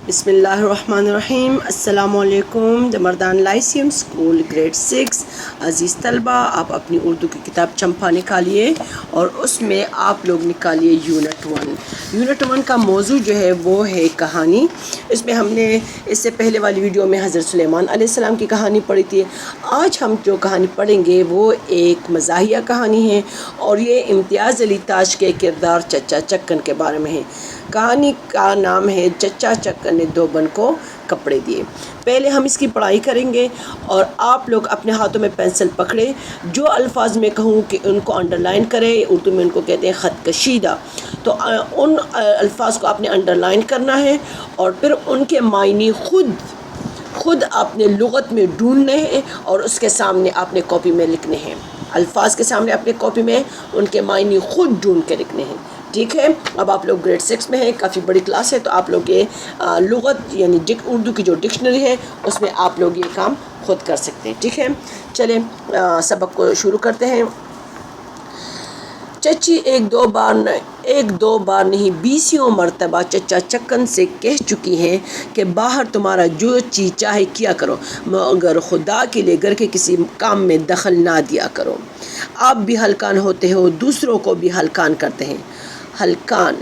بسم اللہ الرحمن الرحیم۔ السلام علیکم۔ دمردان لائسیم اسکول گریڈ 6 عزیز طلبہ، آپ اپنی اردو کی کتاب چمپا نکالیے اور اس میں آپ لوگ نکالیے یونٹ 1۔ یونٹ 1 کا موضوع جو ہے وہ ہے کہانی۔ اس میں ہم نے اس سے پہلے والی ویڈیو میں حضرت سلیمان علیہ السلام کی کہانی پڑھی تھی۔ آج ہم جو کہانی پڑھیں گے وہ ایک مزاحیہ کہانی ہے اور یہ امتیاز علی تاج کے کردار چچا چکن کے بارے میں ہے۔ کہانی کا نام ہے چچا چکن نے دو بن کو کپڑے دیے۔ پہلے ہم اس کی پڑھائی کریں گے اور آپ لوگ اپنے ہاتھوں میں پینسل پکڑے، جو الفاظ میں کہوں کہ ان کو انڈر لائن کرے، اردو میں ان کو کہتے ہیں خط کشیدہ، تو ان الفاظ کو آپ نے انڈر لائن کرنا ہے اور پھر ان کے معنی خود آپ نے لغت میں ڈھونڈنے ہیں اور اس کے سامنے آپ نے کاپی میں لکھنے ہیں۔ الفاظ کے سامنے اپنے کاپی میں ان کے معنی خود ڈھونڈ کے لکھنے ہیں، ٹھیک ہے۔ اب آپ لوگ گریڈ 6 میں ہیں، کافی بڑی کلاس ہے، تو آپ لوگ یہ لغت یعنی اردو کی جو ڈکشنری ہے اس میں آپ لوگ یہ کام خود کر سکتے ہیں، ٹھیک ہے۔ چلیں سبق کو شروع کرتے ہیں۔ چچی ایک دو بار نہیں 20 مرتبہ چچا چکن سے کہہ چکی ہیں کہ باہر تمہارا جو چیز چاہے کیا کرو، مگر خدا کے لیے گھر کے کسی کام میں دخل نہ دیا کرو۔ آپ بھی ہلکان ہوتے ہو، دوسروں کو بھی ہلکان کرتے ہیں۔ ہلکان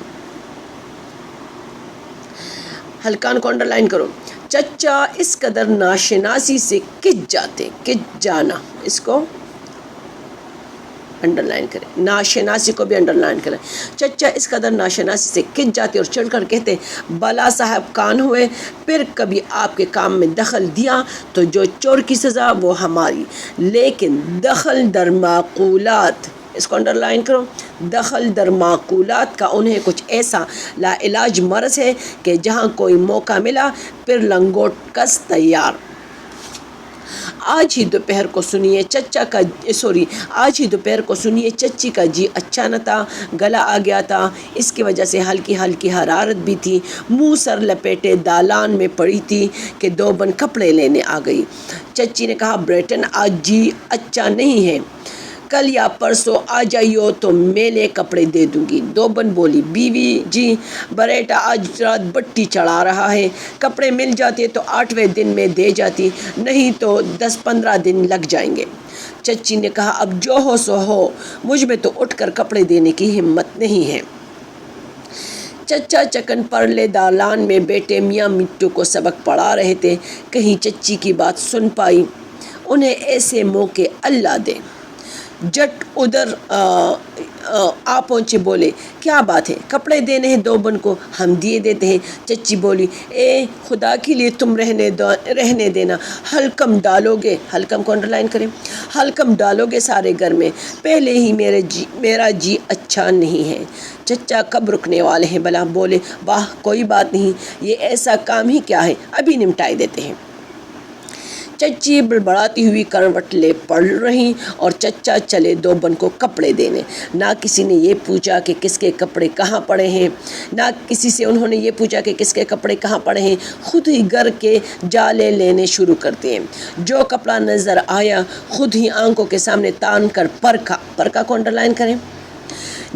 کو انڈر لائن کرو۔ چچا اس قدر ناشناسی سے کھچ جانا، اس کو انڈر لائن کریں، ناشناسی کو بھی انڈر لائن کریں۔ چچا اس قدر ناشناسی سے کھچ جاتے اور چڑھ کر کہتے بلا صاحب کان ہوئے، پھر کبھی آپ کے کام میں دخل دیا تو جو چور کی سزا وہ ہماری، لیکن دخل در معقولات، اس کو انڈر لائن کرو، دخل در معقولات کا انہیں کچھ ایسا لا علاج مرض ہے کہ جہاں کوئی موقع ملا پھر لنگوٹ کس تیار۔ آج ہی دوپہر کو سنیے چچی کا جی اچھا نہ تھا، گلا آ گیا تھا، اس کی وجہ سے ہلکی حرارت بھی تھی۔ منہ سر لپیٹے دالان میں پڑی تھی کہ دو بن کپڑے لینے آ گئی۔ چچی نے کہا بیٹن آج جی اچھا نہیں ہے، کل یا پرسوں آ جائیو تو میلے کپڑے دے دوں گی۔ دو بن بولی بیوی جی بیٹا آج رات بٹی چڑھا رہا ہے، کپڑے مل جاتے تو 8ویں دن میں دے جاتی، نہیں تو 10-15 دن لگ جائیں گے۔ چچی نے کہا اب جو ہو سو ہو، مجھ میں تو اٹھ کر کپڑے دینے کی ہمت نہیں ہے۔ چچا چکن پرلے دالان میں بیٹے میاں مٹو کو سبق پڑھا رہے تھے، کہیں چچی کی بات سن پائی، انہیں ایسے موقع اللہ دے۔ جٹ ادھر آ پہنچے، بولے کیا بات ہے، کپڑے دینے ہیں دو بن کو، ہم دیے دیتے ہیں۔ چچی بولی اے خدا کے لیے تم رہنے دینا، ہلکم ڈالو گے، ہلکم کو انڈر لائن کریں، ہلکم ڈالو گے سارے گھر میں، پہلے ہی میرا جی اچھا نہیں ہے۔ چچا کب رکنے والے ہیں بلا؟ بولے واہ کوئی بات نہیں، یہ ایسا کام ہی کیا ہے، ابھی نمٹائی دیتے ہیں۔ چچی بڑبڑاتی ہوئی کروٹ لے پڑ رہی اور چچا چلے دو بن کو کپڑے دینے۔ نہ کسی نے یہ پوچھا کہ کس کے کپڑے کہاں پڑے ہیں، نہ کسی سے انہوں نے یہ پوچھا کہ کس کے کپڑے کہاں پڑے ہیں، خود ہی گھر کے جالے لینے شروع کرتے ہیں۔ جو کپڑا نظر آیا خود ہی آنکھوں کے سامنے تان کر پرکھا کو انڈر لائن کریں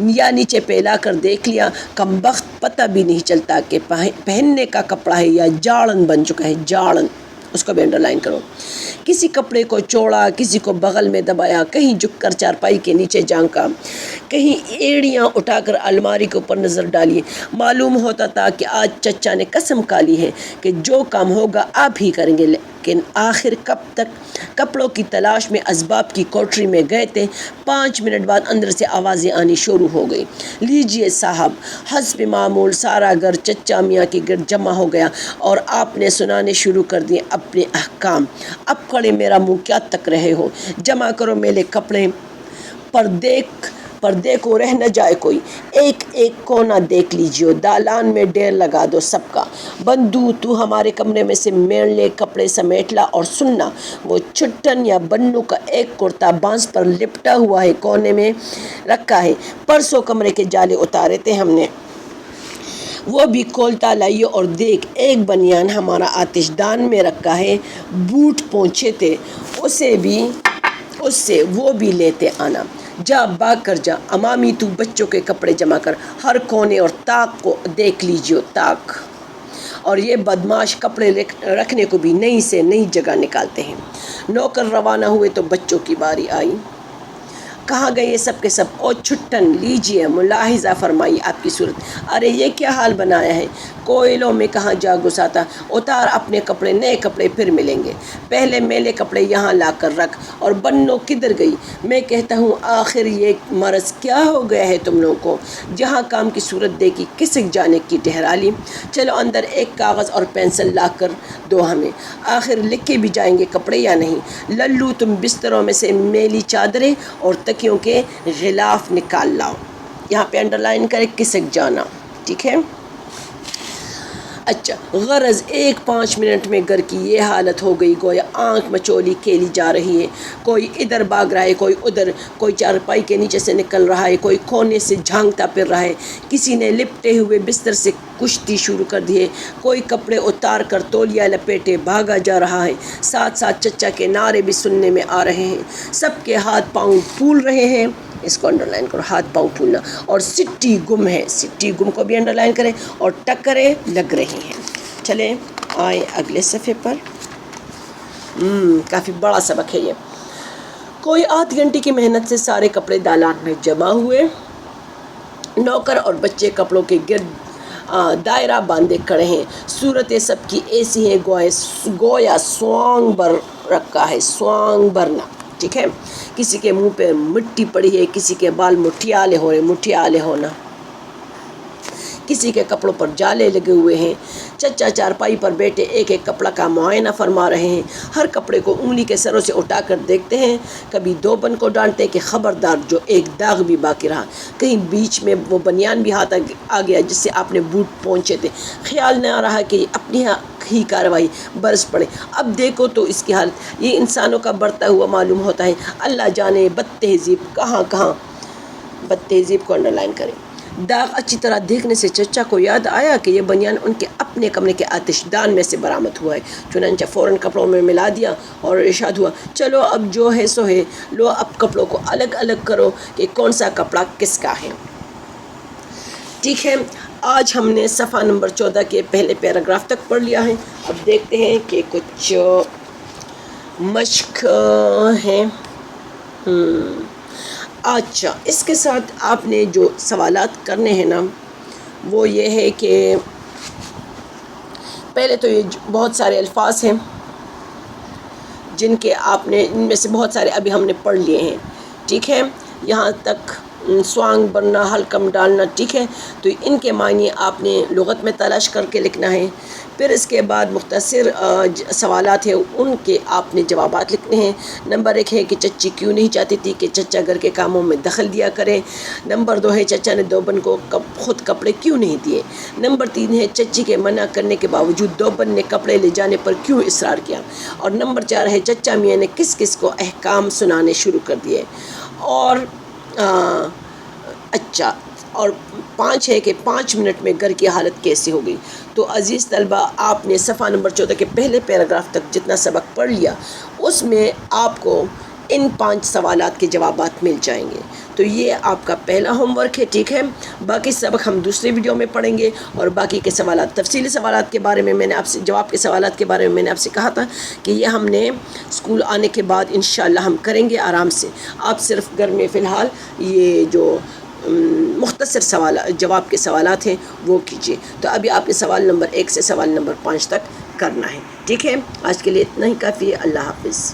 یا نیچے پھیلا کر دیکھ لیا، کمبخت پتہ بھی نہیں چلتا کہ پہننے کا کپڑا ہے یا جاڑن بن چکا ہے، جاڑن، اس کو بھی انڈر لائن کرو۔ کسی کپڑے کو چوڑا، کسی کو بغل میں دبایا، کہیں جھک کر چارپائی کے نیچے جھانکا، کہیں ایڑیاں اٹھا کر الماری کے اوپر نظر ڈالی۔ معلوم ہوتا تھا کہ آج چچا نے قسم کھا لی ہے کہ جو کام ہوگا آپ ہی کریں گے، لیکن آخر کب تک؟ کپڑوں کی تلاش میں اسباب کی کوٹری میں گئے تھے، 5 منٹ بعد اندر سے آوازیں آنی شروع ہو گئی، لیجئے صاحب۔ حسب معمول سارا گھر چچا میاں کے گرد جمع ہو گیا اور آپ نے سنانے شروع کر دیے اپنے احکام۔ اب کھڑے میرا منہ کیا تک رہے ہو، جمع کرو میلے کپڑے، پر دیکھو رہ نہ جائے کوئی، ایک کونا دیکھ لیجیو، دالان میں ڈھیر لگا دو سب کا۔ بندو تو ہمارے کمرے میں سے میلے کپڑے سمیٹ لا اور سننا، وہ چھٹن یا بنو کا ایک کرتا بانس پر لپٹا ہوا ہے، کونے میں رکھا ہے، پرسوں کمرے کے جالے اتارے تھے ہم نے، وہ بھی کھولتا لائیو اور دیکھ، ایک بنیان ہمارا آتش دان میں رکھا ہے، بوٹ پہنچے تھے، اس سے وہ بھی لیتے آنا، جا بھاگ کر جا۔ امامی تو بچوں کے کپڑے جمع کر، ہر کونے اور طاق کو دیکھ لیجیو، طاق اور یہ بدماش کپڑے رکھنے کو بھی نئی سے نئی جگہ نکالتے ہیں۔ نوکر روانہ ہوئے تو بچوں کی باری آئی۔ کہاں گئے یہ سب کے سب؟ او چھٹن لیجئے، ملاحظہ فرمائی آپ کی صورت۔ ارے یہ کیا حال بنایا ہے؟ کوئلوں میں کہاں جا گھساتا، اتار اپنے کپڑے، نئے کپڑے پھر ملیں گے، پہلے میلے کپڑے یہاں لا کر رکھ۔ اور بنو کدھر گئی؟ میں کہتا ہوں آخر یہ مرض کیا ہو گیا ہے تم لوگوں کو؟ جہاں کام کی صورت دیکھی کسک جانے کی ٹھہرا لی۔ چلو اندر ایک کاغذ اور پینسل لا کر دو ہمیں، آخر لکھے بھی جائیں گے کپڑے یا نہیں۔ للو تم بستروں میں سے میلی چادریں اور تکیوں کے غلاف نکال لاؤ۔ یہاں پہ انڈر لائن کرے کسک جانا، ٹھیک ہے؟ اچھا، غرض 1-5 منٹ میں گھر کی یہ حالت ہو گئی گویا آنکھ مچولی کھیلی جا رہی ہے۔ کوئی ادھر بھاگ رہا ہے، کوئی ادھر، کوئی چارپائی کے نیچے سے نکل رہا ہے، کوئی کونے سے جھانکتا پھر رہا ہے، کسی نے لپٹے ہوئے بستر سے کشتی شروع کر دی ہے، کوئی کپڑے اتار کر تولیہ لپیٹے بھاگا جا رہا ہے۔ ساتھ ساتھ چچا کے نعرے بھی سننے میں آ رہے ہیں، سب کے ہاتھ پاؤں پھول رہے ہیں۔ اس کو انڈر لائن کرو، ہاتھ پاؤں پھولنا، اور سٹی گم ہے، سٹی گم کو بھی انڈر لائن کریں، اور ٹکریں لگ رہی ہیں۔ چلیں آئیں اگلے صفحے پر۔ کافی بڑا سبق ہے یہ۔ کوئی آدھ گھنٹے کی محنت سے سارے کپڑے دالان میں جمع ہوئے۔ نوکر اور بچے کپڑوں کے گرد دائرہ باندھے کھڑے ہیں۔ صورتیں سب کی ایسی ہیں گویا سوانگ بھر رکھا ہے، سوانگ بھرنا، ٹھیک ہے؟ کسی کے منہ پہ مٹی پڑی ہے، کسی کے بال مٹھیالے ہو رہے، مٹھیالے ہونا، کسی کے کپڑوں پر جالے لگے ہوئے ہیں۔ چچا چارپائی پر بیٹھے ایک ایک کپڑا کا معائنہ فرما رہے ہیں، ہر کپڑے کو انگلی کے سروں سے اٹھا کر دیکھتے ہیں۔ کبھی دوبن کو ڈانٹتے ہیں کہ خبردار جو ایک داغ بھی باقی رہا، کہیں بیچ میں وہ بنیان بھی ہاتھ آ گیا جس سے آپ نے بوٹ پہنچے تھے، خیال نہ آ رہا کہ اپنی ہی کارروائی برس پڑے۔ اب دیکھو تو اس کی حالت، یہ انسانوں کا بڑھتا ہوا معلوم ہوتا ہے۔ اللہ جانے بد تہذیب کہاں کہاں۔ بد تہذیب کو انڈر لائن کریں۔ داغ اچھی طرح دیکھنے سے چچا کو یاد آیا کہ یہ بنیان ان کے اپنے کمرے کے آتش دان میں سے برآمد ہوا ہے۔ چنانچہ فوراً کپڑوں میں ملا دیا اور ارشاد ہوا، چلو اب جو ہے سو ہے، لو اب کپڑوں کو الگ الگ کرو کہ کون سا کپڑا کس کا ہے۔ ٹھیک ہے، آج ہم نے صفحہ نمبر 14 کے پہلے پیراگراف تک پڑھ لیا ہے۔ اب دیکھتے ہیں کہ کچھ مشق ہیں۔ اچھا، اس کے ساتھ آپ نے جو سوالات کرنے ہیں نا وہ یہ ہے کہ پہلے تو یہ بہت سارے الفاظ ہیں جن کے آپ نے، ان میں سے بہت سارے ابھی ہم نے پڑھ لیے ہیں، ٹھیک ہے؟ یہاں تک سوانگ بننا، حلقم ڈالنا، ٹھیک ہے؟ تو ان کے معنی آپ نے لغت میں تلاش کر کے لکھنا ہے۔ پھر اس کے بعد مختصر سوالات ہیں، ان کے آپ نے جوابات لکھنے ہیں۔ نمبر 1 ہے کہ چچی کیوں نہیں چاہتی تھی کہ چچا گھر کے کاموں میں دخل دیا کرے۔ نمبر 2 ہے چچا نے دوبن کو خود کپڑے کیوں نہیں دیے۔ نمبر 3 ہے چچی کے منع کرنے کے باوجود دوبن نے کپڑے لے جانے پر کیوں اصرار کیا۔ اور نمبر 4 ہے چچا میاں نے کس کس کو احکام سنانے شروع کر دیے۔ اور اچھا، اور 5 ہے کہ 5 منٹ میں گھر کی حالت کیسے ہو گئی۔ تو عزیز طلبہ، آپ نے صفحہ نمبر 14 کے پہلے پیراگراف تک جتنا سبق پڑھ لیا اس میں آپ کو ان 5 سوالات کے جوابات مل جائیں گے۔ تو یہ آپ کا پہلا ہوم ورک ہے، ٹھیک ہے؟ باقی سبق ہم دوسرے ویڈیو میں پڑھیں گے، اور باقی کے سوالات، تفصیلی سوالات کے بارے میں میں نے آپ سے، جواب کے سوالات کے بارے میں میں نے آپ سے کہا تھا کہ یہ ہم نے اسکول آنے کے بعد انشاءاللہ ہم کریں گے آرام سے۔ آپ صرف گھر میں فی الحال یہ جو مختصر جواب کے سوالات ہیں وہ کیجیے۔ تو ابھی آپ نے سوال نمبر 1 سے سوال نمبر 5 تک کرنا ہے، ٹھیک ہے؟ آج کے لیے اتنا ہی کافی ہے۔ اللہ حافظ۔